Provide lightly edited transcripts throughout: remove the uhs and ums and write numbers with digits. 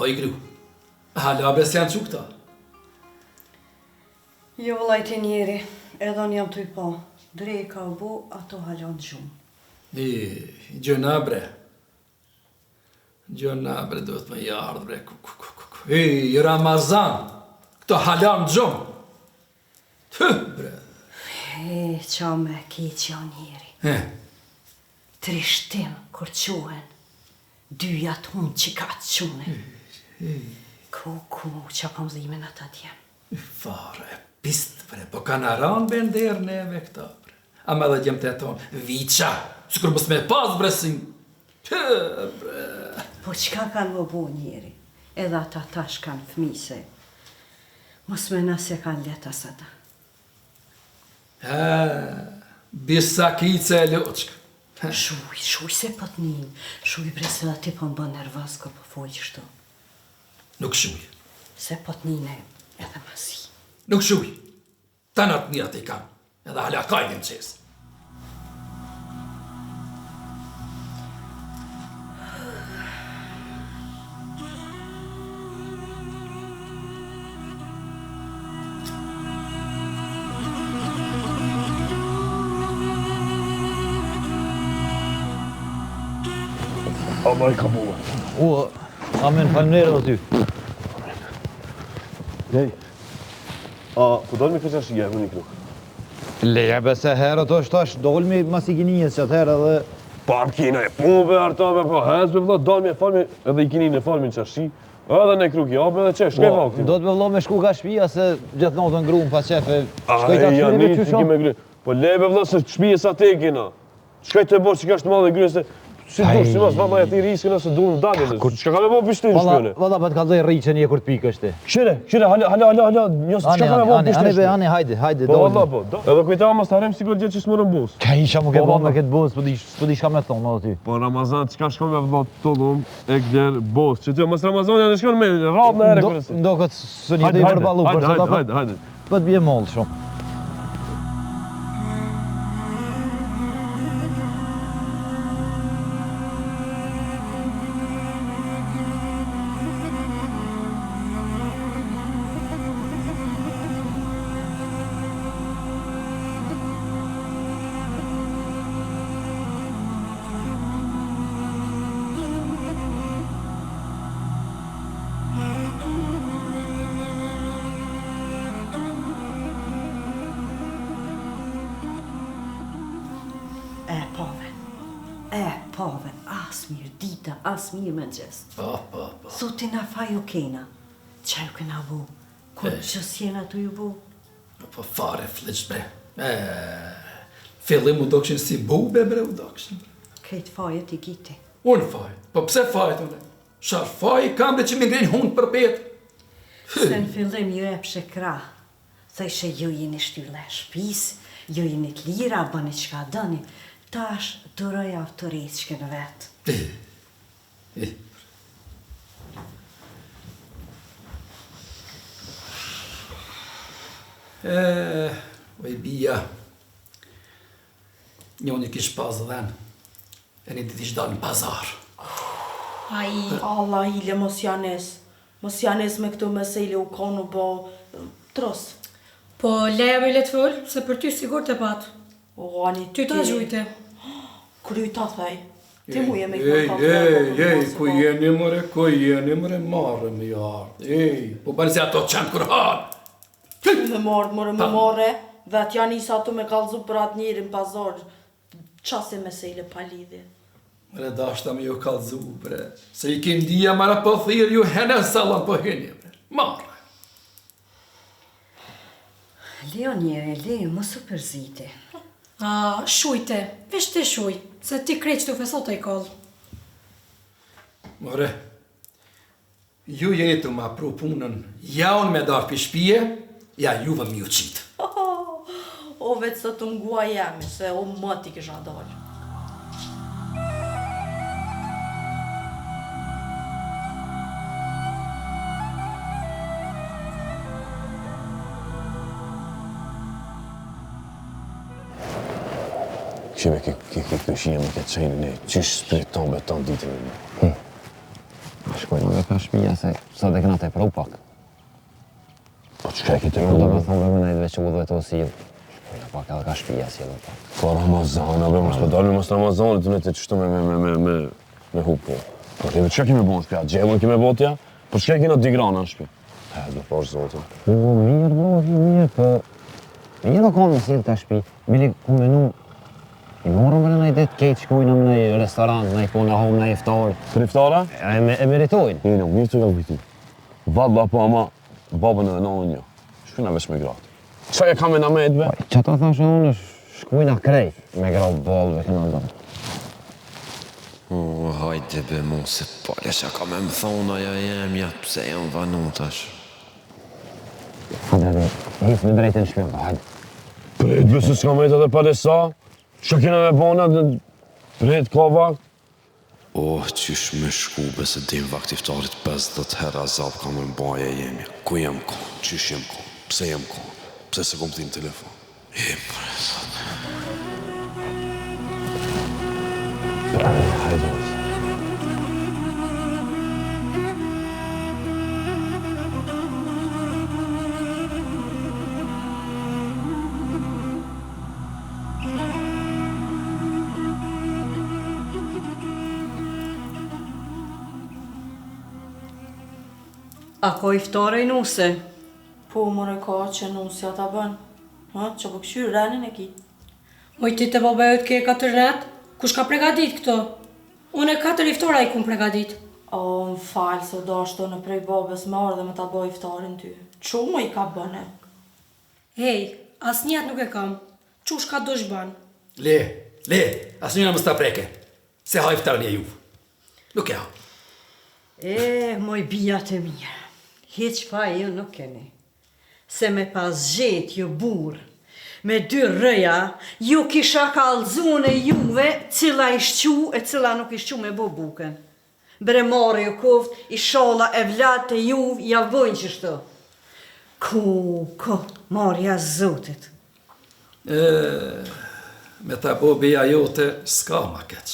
O i gru, hala bes janë që këta? Jo vëllajti njeri, edhe unë jam të i pa. Drej ka bu, ato halon gjumë. Gjëna bre. Gjëna bre, do të me jardë bre. Ramazan, këto halon gjumë. Bre. Qa me keqja njeri. Trishtim kur qohen, dyjat unë që ka të qune. Ku, që kam dhimin ata djem. Fare, pist, bre, po kanë aran bender neve këta, bre. A me dhe djem të tonë, viqa, së kur mës me pas, bre, si. Bre. Po qka kanë më bu njeri, edhe ata tash kanë fmise. Mos me nëse kanë leta së ta. Bisa kice e loqka. Shuj se pot njën, shuj bre se da ti po më bën nervës ko po folj qështu. Nuk shuj. Se pot njën edhe masi. Nuk shuj. Tanat njët i kam, edhe hala kajdim qesë. Allah i ka mua. Amen, falënderë dhe ty. Lej, po dolmi këtë qashia, unë i kru. Leja bese herët është tash, dolmi mas i kinijës që atëherë edhe... Pa më kina e punë artave, po hezbe vëllat, dolmi e falmi, edhe i kinin e falmi në qashi, edhe ne kru kja, edhe qesh, shkaj vakti. Do të me vëllat me shku ka shpia se gjithë notën grumë pa qefe, shkaj ta qyri me qysho. Po lebe vëllat se shpije sa te kina. Shkaj të borë që ka shtë madhe grynë se... Si dush, si mas vama e ti riskën nëse du në dalin, që ka me bo pishtin shpjone? Valla pa të kalzoj rriqen një kur t'pikë është ti. Qire, hala, njës, që ka me bo pishtin shpjone? Ani, hajde, po, valla, po, edhe kujtava mas të harem sigur gjithë që s'mërën bus. Ka isha mu ke bo me këtë bus, po di shka me thonë, edhe ty. Po Ramazan, qka shkon me vëllat të dhum, e gjerë bus, që ty, mas Ramazan janë shkon me rap në ere kërësi. Ndo këtë së një të i përbalu, hajde. Po të bje mollë shumë. Pave, as mirë dita, as mirë me gjest. Po. Soti na faju kena, qa ju kena vu, kur që s'jena të ju vu? Po fare fliq bre. Fillim u dokshin si bube bre u dokshin. Kejt fajet i giti. Unë faj, po pse fajt unë? Shar faj kam dhe që mi ngrin hundë për petë. Se në fillim ju e pshe kra, thëshe ju jeni shtylle shpis, ju jeni të lira, bëni qka dëni, tash dëroj autorit që kënë vetë. Oj bia, njoni kish pas dhenë, e një dit ish dalë në pazar. Allah ile mos janes me këto mesele u konu bo tros. Po leja me letë fëllë, se për ty sigur të patë. O, ani ty ta gjujte. Kryta thej, ti mu jemi këtë ku jeni mëre, marrë me jarë. Po bërë si ato qenë kur hanë. Me marrë, vetë janë isa tu me kalzu për atë njërin pazar, qase mesele pa lidhje. Mre dashta me ju kalzu, bre, se i kim dhja mara po thirë ju hene salan po heni, bre, marrë. Leo njeri, mos u përzite. Shujte, vesh të shuj, se ti krejt që të fesot e i kollë. More, ju jeni të ma pru punën, ja unë me darë për shpije, ja juve mi u qitë. O, vetë së të ngua jemi, se o më ti kësha dalë. Shime, ke këshia me ke qenën e qysh spriton beton ditën e më. Shkojnë me ka shpia se sa dhe këna te pru pak. Po që ka e kite Do me me thonë me nejtve që u dhe të osilë. Shkojnë pak edhe ka shpia si edhe pak. Ka Ramazan, abe, mos po dalë mos Ramazanit, unë të qështu me hupo. Po edhe që kime bo në shpia? Gjellën kime bo t'ja? Po që kina digrana në shpi? Do pash zotin. Mirë, bro, mirë, për... Mirë o konë mësirë të shpi, bili ku menu... I morëm në nëjë ditë kejtë shkojnë në një restorant, në i po në home, në iftar. Për iftara? E meritojnë. Mirë të ka kujtu. Valla po ama, babën edhe nonën një. Shkojna veç me gratë. Qa e kam e në medve? Që ta thashë unë, shkojna krejt me gratë balve këna ndonë. Hajde be mu se pale që ka me më thonë aja jemja, pse jam vanu tash. Hajde, hifë në drejtë në shpion, hajde. Prejtë bësë s'ka me edhe palesa. Që kina me bona dhe prejtë ka vakt? Qysh me shku bese dim vakt iftarit 50 herë azab ka me mbaje jemja. Ku jem ka? Qysh jem ka? Pse jem ka? Pse se kom t'im telefon? Hajde. A ko iftare i nuse? Po, more ka që nusja ta bën. Që po këshyrë renin e ki. Moj ti të babajot ke 4 net? Kush ka pregadit këto? Unë e 4 iftara i kum pregadit. Më falë se do ashtu në prej babes më orë dhe me ta boj iftarin ty. Qumë i ka bëne? Hej, as njet nuk e kam. Qush ka dush ban? Le, as njëna mës ta preke. Se ha iftarin e juve. Nuk e ha. Moj bijat e mirë. Hiq pa ju nuk keni. Se me pas gjet ju burë, me 2 rëja, ju kisha kalzun e juve cila i shqu e cila nuk i shqu me bo buken. Bre marë ju kuft, i shola e vlat e juve, ja vojnë qështu. Marja zotit. Me ta bo bia jote, s'ka ma keq.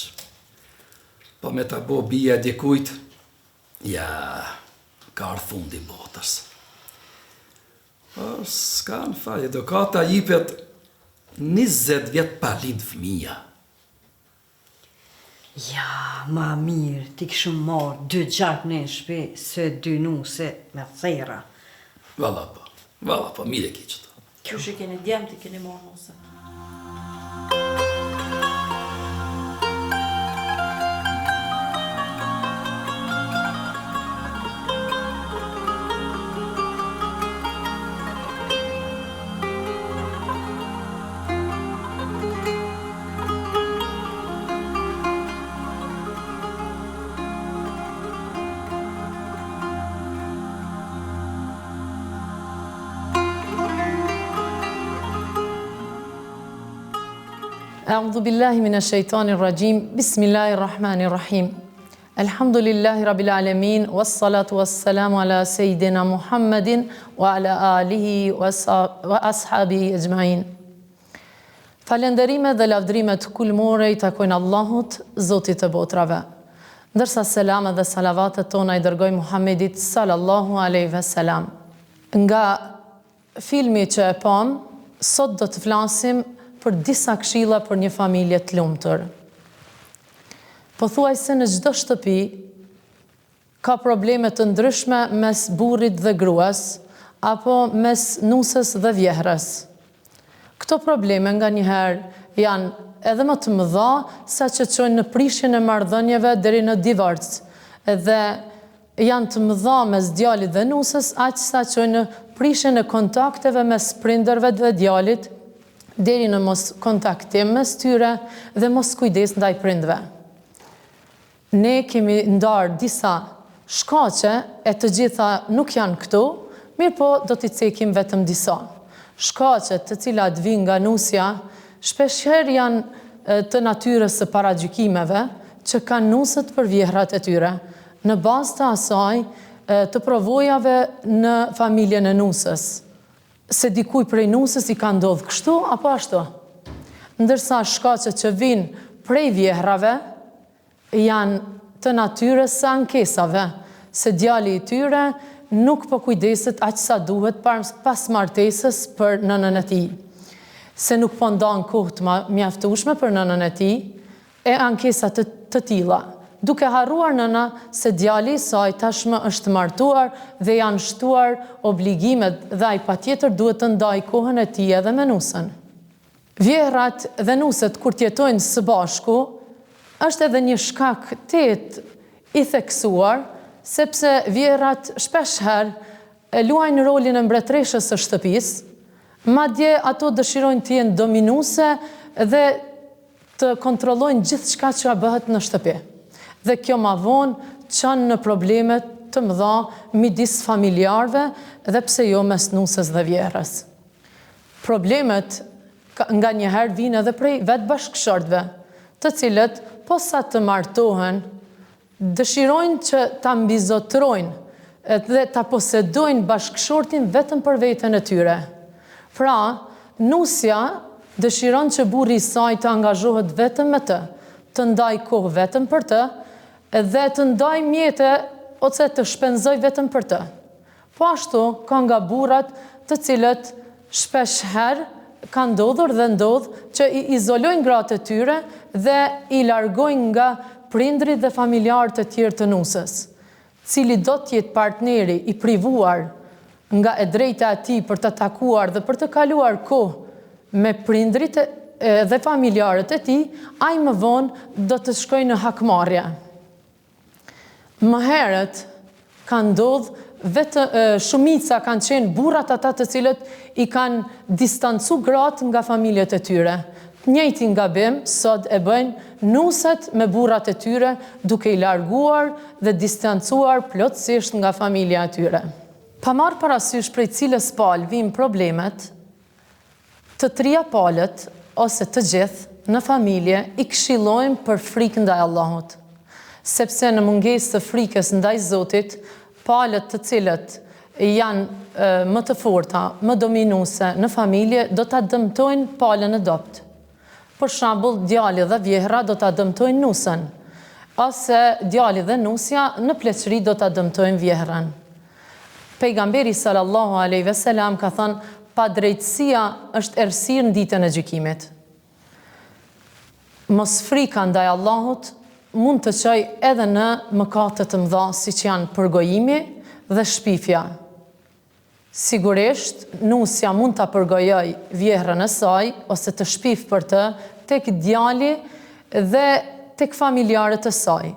Po me ta bo bia dikujt, ja, ka arë fundi botës. Po, s'ka në faj, edukata jipet 20 vjetë pa lind fëmija. Ja, ma mirë, ti këshu marë 2 gjartë në shpe, se 2 nuse me thera. Valla po, mire ki qëto. Kjo që keni djemë ti keni marë nuse. أعوذ بالله من الشيطان الرجيم بسم الله الرحمن الرحيم الحمد لله رب العالمين والصلاة والسلام على سيدنا محمد وعلى آله وأصحابه أجمعين. Falenderimet dhe lavdrimet kulmore i takojnë Allahut, Zotit të botrave. Ndërsa selamet dhe salavatet tona i dërgoj Muhammedit sallallahu aleyhi ve selam. Nga filmi që e pam, sot do të flasim për disa këshilla për një familje të lumtur. Pothuajse në çdo shtëpi ka probleme të ndryshme mes burrit dhe gruas, apo mes nusës dhe vjehrës. Këto probleme nganjëherë janë edhe më të mëdha sa që çojnë në prishjen e marrëdhënieve deri në divorc, edhe janë të mëdha mes djalit dhe nusës, aq sa çojnë në prishjen e kontakteve mes prindërve dhe djalit, deri në mos kontaktim mes tyre dhe mos kujdes ndaj prindve. Ne kemi ndarë disa shkaqe, e të gjitha nuk janë këtu, mirë po do t'i cekim vetëm disa. Shkaqet të cilat vijnë nga nusja, shpeshherë janë të natyrës së paragjykimeve që kanë nusët për vjehrat e tyre, në bazë të asaj të provojave në familjen e nusës. Se dikuj prej nusës i ka ndodhë kështu, apo ashtu. Ndërsa shkaqet që vinë prej vjehrave, janë të natyrës së ankesave, se djali i tyre nuk po kujdeset aq sa duhet pas martesës për nënën e tij, se nuk po ndan kohë të mjaftueshme për nënën e tij e ankesa të tilla, duke harruar nëna se djali i saj tashmë është martuar dhe janë shtuar obligimet dhe ai patjetër duhet të ndajë kohën e tij edhe me nusën. Vjehrat dhe nuset kur t'jetojnë së bashku, është edhe një shkak i theksuar, sepse vjehrat shpesh herë luajnë rolin e mbretreshës së shtëpisë, madje ato dëshirojnë të jenë dominuese dhe të kontrollojnë gjithçka që bëhet në shtëpi. Dhe kjo ma vonë çon në probleme të mëdha midis familjarëve dhe pse jo mes nusës dhe vjehrës. Problemet nga njëherë vinë edhe prej vetë bashkëshortëve, të cilët, posa të martohen, dëshirojnë që ta mbizotrojnë dhe ta posedojnë bashkëshortin vetëm për veten e tyre. Pra, nusja dëshiron që burri i saj të angazhohet vetëm me të ndaj kohë vetëm për të, dhe të ndaj mjete ose të shpenzoj vetëm për të. Po ashtu, ka nga burrat të cilët shpesh herë ka ndodhur dhe ndodh që i izolojnë gratë e tyre dhe i largojnë nga prindrit dhe familjarët e tjerë të nusës, cili do t'jetë partneri i privuar nga e drejta e tij për të takuar dhe për të kaluar kohë me prindrit dhe familjarët e tij, ai më vonë do të shkojë në hakmarrje. Më herët ka ndodhur shumica kanë qenë burrat ata të cilët i kanë distancu gratë nga familjet e tyre. Njëjtin gabim sot e bëjnë nuset me burrat e tyre duke i larguar dhe distancuar plotësisht nga familja e tyre. Pa marrë parasysh prej cilës palë vijnë problemet, të trija palët ose të gjithë në familje i këshillojmë për frikë ndaj Allahut, sepse në mungesë të frikës ndaj Zotit, palët të cilët janë më të forta, më dominuese në familje, do ta dëmtojnë palën e dopt. Për shembull, djali dhe vjehra do ta dëmtojnë nusën, ose djali dhe nusja në pleqëri do ta dëmtojnë vjehrën. Pejgamberi sallallahu alejhi ve sellem ka thënë, padrejtësia është errësirë në ditën e gjykimit. Mos frika ndaj Allahut mund të çojë edhe në mëkate të mëdha siç janë përgojimi dhe shpifja. Sigurisht, nusja mund ta përgojoj vjehrën e saj ose të shpif për të tek djali dhe tek familjarët e saj,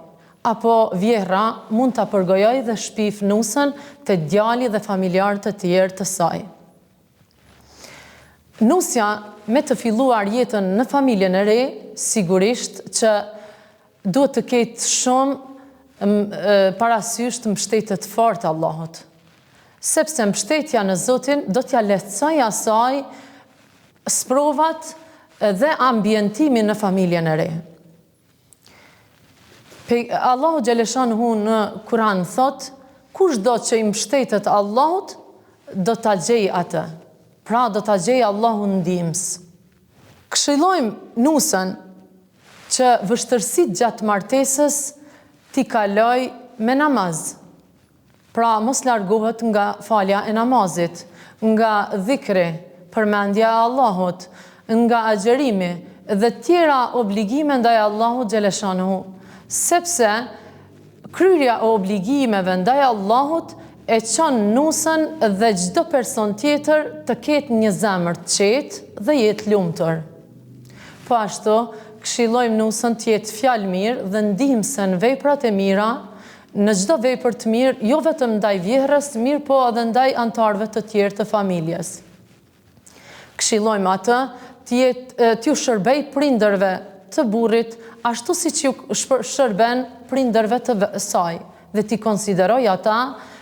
apo vjehra mund ta përgojoj dhe shpif nusën te djali dhe familjarët e tjerë të saj. Nusja me të filluar jetën në familjen e re, sigurisht që duhet të ketë shumë parasysh të mbështetjet fortë Allahut, sepse mbështetja në Zotin do t'ja lehtësojë asaj sprovat dhe ambientimin në familjen e re. Allahu xhaleshanuhu në Kur'an thot, kushdo që i mbështetet Allahut, do ta gjejë atë. Pra do ta gjejë Allahun ndihmës. Këshillojmë nusën që vështërsitë gjatë martesës t'i kaloj me namaz. Pra mos largohet nga falja e namazit, nga dhikri, përmendja e Allahut, nga agjerimi dhe tjera obligime ndaj Allahut xhaleshanuhu, sepse kryerja e obligimeve ndaj Allahut e çon nusën dhe çdo person tjetër të ketë një zemër të qetë dhe jetë lumtur. Po ashtu, këshillojmë nusën të jetë fjalë mirë dhe ndihmëse në veprat e mira, në çdo vepër të mirë, jo vetëm ndaj vjehrës, mirë po edhe ndaj antarëve të tjerë të familjes. Këshillojmë atë t'ju shërbej prindërve të burrit, ashtu siç ju shërben prindërve të saj, dhe t'i konsideroj ata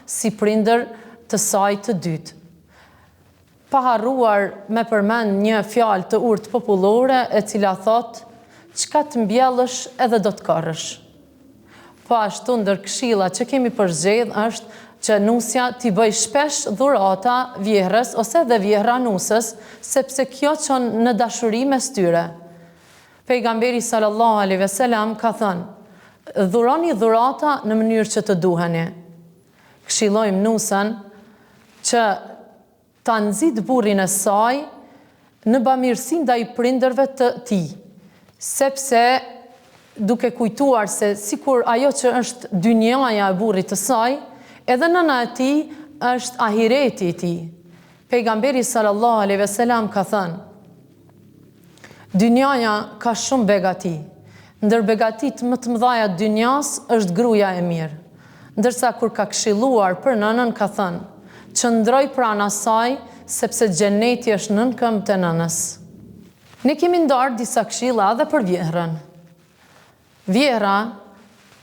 si prindër të saj të dytë. Pa harruar me përmend një fjalë të urtë popullore e cila thotë, çka të mbjellësh edhe do të korrësh. Po ashtu ndër këshillat që kemi përzgjedh është që nusja t'i bëj shpesh dhurata vjehrës ose dhe vjehra nusës, sepse kjo çon në dashuri mes tyre. Pejgamberi sallallahu alejhi ve sellem ka thënë, dhuroni dhurata në mënyrë që të duheni. këshillojmë nusën që ta nxit burrin e saj në bamirësi ndaj prindërve të tij, sepse duke kujtuar se sikur ajo që është dynjaja e burrit të saj, edhe nëna e tij është ahireti i tij. Pejgamberi sallallahu alejhi ve sellem ka thënë: dynjaja ka shumë begati, ndër begatit më të mëdhaja të dynjas është gruaja e mirë. Ndërsa kur ka këshilluar për nënën ka thënë: qëndroj pranë asaj, sepse xheneti është nën këmbë të nënës. Ne kemi ndarë disa këshilla edhe për vjehrën. Vjehra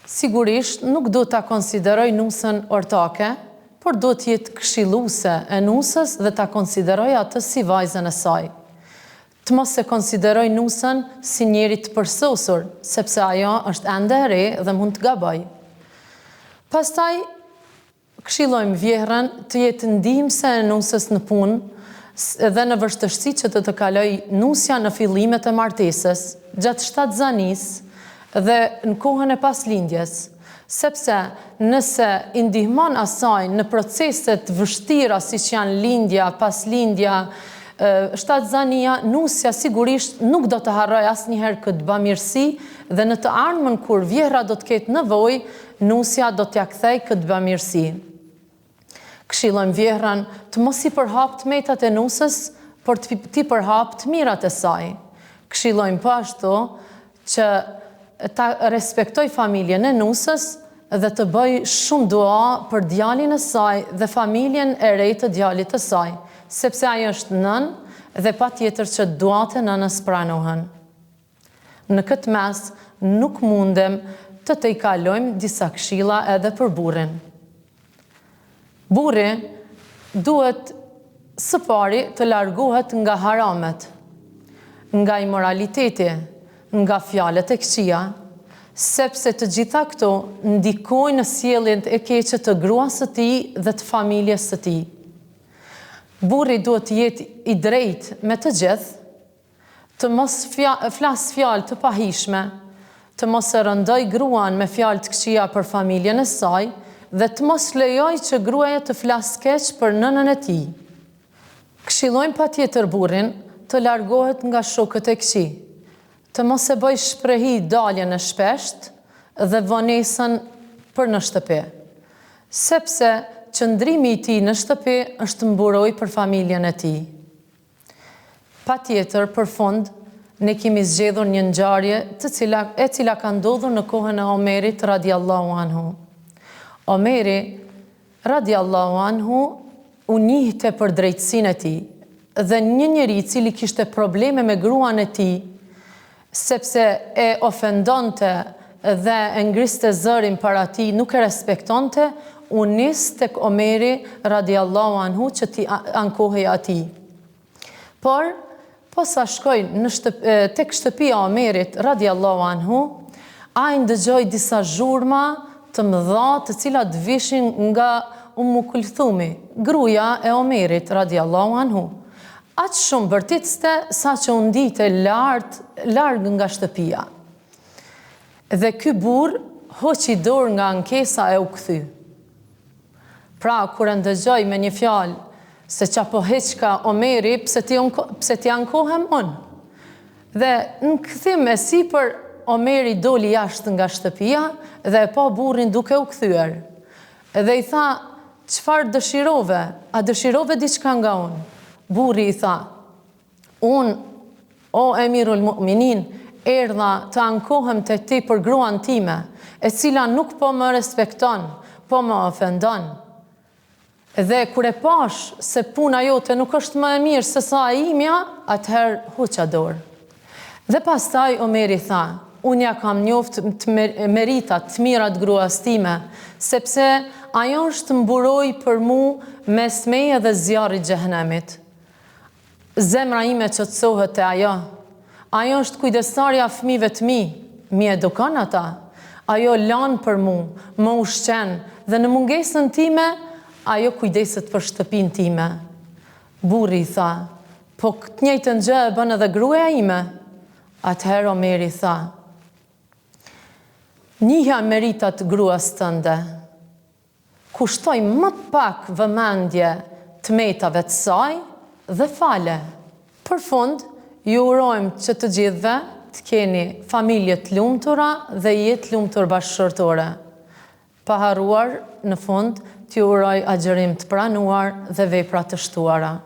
sigurisht nuk do ta konsideroj nusën ortake, por do të jetë këshilluese e nusës dhe ta konsideroj atë si vajzën e saj. Të mos e konsideroj nusën si njeri të përsosur, sepse ajo është ende e re dhe mund të gaboj. Pastaj, këshillojmë vjehrën të jetë ndihmëse e nusës në punë dhe në vështërsi që të kaloj nusja në fillimet e martesës, gjatë shtatzanisë dhe në kohën e paslindjes, sepse nëse i ndihmon asaj në proceset vështira si që janë lindja, paslindja, shtatzania, nusja sigurisht nuk do të harroj asnjëherë këtë bamirësi dhe në të ardhmen kur vjehra do të ketë nevojë, nusja do t'ja kthej këtë bamirësi. Këshillojmë vjehrën të mos i përhap të metat e nusës, por t'i përhap të mirat e saj. Këshillojmë po ashtu që ta respektoj familjen e nusës dhe të bëj shumë dua për djalin e saj dhe familjen e re të djalit të saj, sepse ajo është nën dhe patjetër që duat e nënës pranohen. Në këtë mes nuk mundem të i kalojmë disa këshilla edhe për burrin. Burri duhet së pari të largohet nga haramet, nga imoraliteti, nga fjalët e këqija, sepse të gjitha këto ndikojnë në sjelljen e keqe të gruas së tij dhe të familjes së tij. Burri duhet të jetë i drejtë me të gjithë, të mos flas fjalë të pahishme, të mos e rëndoj gruan me fjalë të këqija për familjen e saj dhe të mos lejoj që gruaja të flasë keq për nënën e tij. Këshillojmë patjetër burrin të largohet nga shokët e këqij, të mos e bëj shprehi daljen e shpesht dhe vonesën për në shtëpi, sepse qëndrimi i tij në shtëpi është mburoj për familjen e tij. Patjetër, për fund, ne kemi zgjedhur një ngjarje e cila ka ndodhur në kohën e Omerit radiallahu anhu. Omeri radiallahu anhu u njihte për drejtësinë e tij dhe një njeri i cili kishte probleme me gruan e tij, sepse e ofendonte dhe e ngriste zërin para tij, nuk e respektonte, u nis tek Omeri radiallahu anhu që t'i ankohej atij. Por posa shkoj tek shtëpia Omerit radiallahu anhu, ai ndëgjoi disa zhurma të mëdha të cilat vishin nga Ummu Kulthumi, gruaja e Omerit radiallahu anhu. Aq shumë vërtetste sa që u ndite larg nga shtëpia. Dhe ky burr hoqi dorë nga ankesa e u kthy. Pra, kur e ndëgjoj me një fjalë se qa po heqka Omeri, pse ti ankohem unë. Dhe në këthim e sipër, Omeri doli jashtë nga shtëpia dhe e pa burrin duke u kthyer. Dhe i tha, çfarë dëshirove? A dëshirove diçka nga unë? Burri i tha, unë, o Emirul Mu'minin, erdha të ankohem të ti për gruan time, e cila nuk po më respekton, po më ofendon. Dhe kur e pash se puna jote nuk është më e mirë se sa e imja, atëherë hoqa dorë. Dhe pastaj Omeri tha, unë ja kam njoft të meritat, të mirat gruas time, sepse ajo është mburoj për mu mes meje dhe zjarrit xhehenemit. Zemra ime qetësohet te ajo. Ajo është kujdestarja fëmijëve të mi, mi edukon ata. Ajo lan për mu, më ushqen dhe në mungesën time ajo kujdeset për shtëpinë time. Burri tha, po këtë njëjtën gjë e bën edhe gruaja ime. Atëherë Omeri tha, njihja meritat gruas tënde. kushtoj më pak vëmendje të metave të saj dhe fale. Për fund, ju urojmë që të gjithve të keni familje të lumtura dhe jetë lumtur bashkëshortore. Pa harruar, në fund, t'ju uroj agjërim të pranuar dhe vepra të shtuara.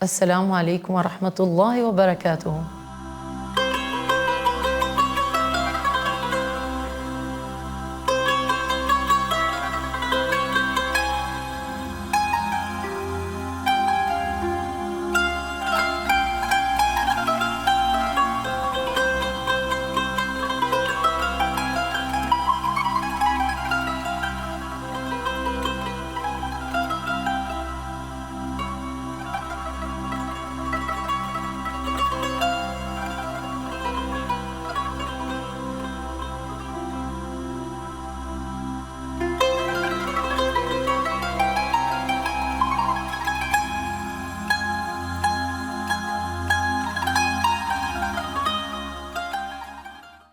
Assalamu alaikum wa rahmatullahi wa barakatuhu.